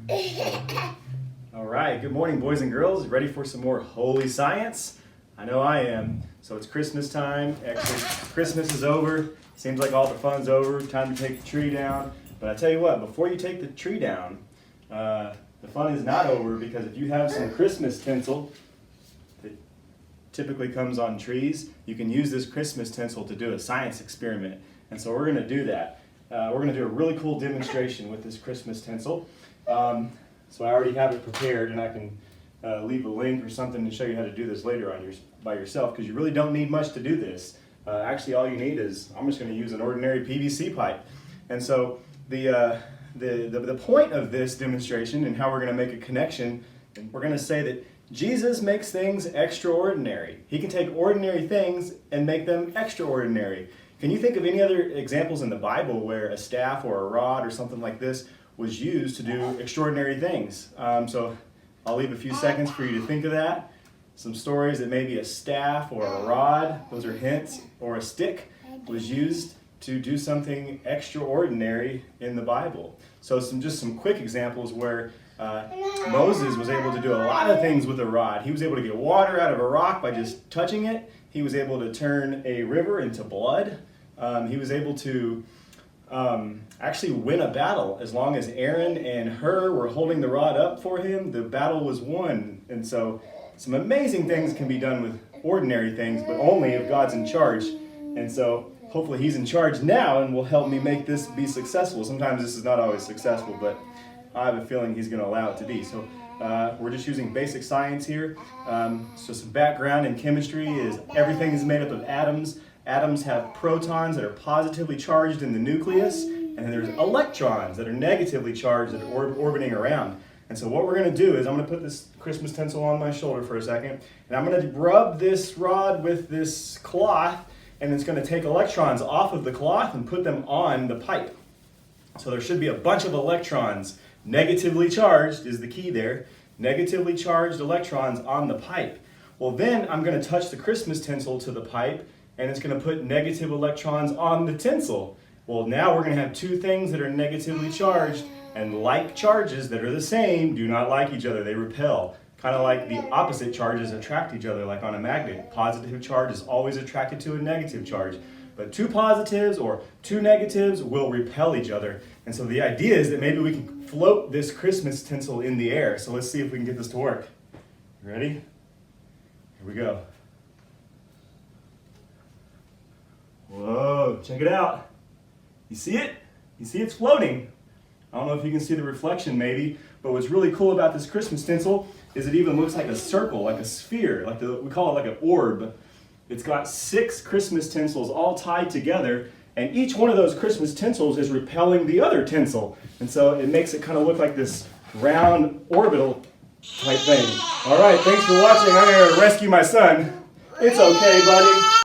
All right, good morning, boys and girls. Ready for some more holy science? I know I am. So it's Christmas time. Actually, Christmas is over. Seems like all the fun's over. Time to take the tree down. But I tell you what, before you take the tree down, the fun is not over, because if you have some Christmas tinsel that typically comes on trees, you can use this Christmas tinsel to do a science experiment. And so we're going to do that. We're going to do a really cool demonstration with this Christmas tinsel. So I already have it prepared, and I can leave a link or something to show you how to do this later on by yourself, because you really don't need much to do this. Actually, all you need is, I'm just going to use an ordinary PVC pipe. And so the point of this demonstration and how we're going to make a connection, and we're going to say that Jesus makes things extraordinary. He can take ordinary things and make them extraordinary. Can you think of any other examples in the Bible where a staff or a rod or something like this was used to do extraordinary things? So I'll leave a few seconds for you to think of that. Some stories that maybe a staff or a rod, those are hints, or a stick was used to do something extraordinary in the Bible. So just some quick examples where Moses was able to do a lot of things with a rod. He was able to get water out of a rock by just touching it. He was able to turn a river into blood. He was able to actually win a battle. As long as Aaron and Hur were holding the rod up for him, the battle was won. And so some amazing things can be done with ordinary things, but only if God's in charge. And so hopefully he's in charge now and will help me make this be successful. Sometimes this is not always successful, but I have a feeling he's going to allow it to be. So we're just using basic science here. So some background in chemistry is everything is made up of atoms. Atoms have protons that are positively charged in the nucleus, and then there's electrons that are negatively charged that are orbiting around. And so what we're going to do is I'm going to put this Christmas tinsel on my shoulder for a second, and I'm going to rub this rod with this cloth, and it's going to take electrons off of the cloth and put them on the pipe. So there should be a bunch of electrons, negatively charged is the key there, negatively charged electrons on the pipe. Well, then I'm going to touch the Christmas tinsel to the pipe, and it's going to put negative electrons on the tinsel. Well, now we're going to have two things that are negatively charged, and like charges that are the same do not like each other. They repel. Kind of like the opposite charges attract each other, like on a magnet. Positive charge is always attracted to a negative charge. But two positives or two negatives will repel each other. And so the idea is that maybe we can float this Christmas tinsel in the air. So let's see if we can get this to work. Ready? Here we go. Whoa, check it out. You see it? You see it's floating. I don't know if you can see the reflection maybe, but what's really cool about this Christmas tinsel is it even looks like a circle, like a sphere, we call it like an orb. It's got 6 Christmas tinsels all tied together, and each one of those Christmas tinsels is repelling the other tinsel. And so it makes it kind of look like this round orbital type thing. All right, thanks for watching. I'm going to rescue my son. It's okay, buddy.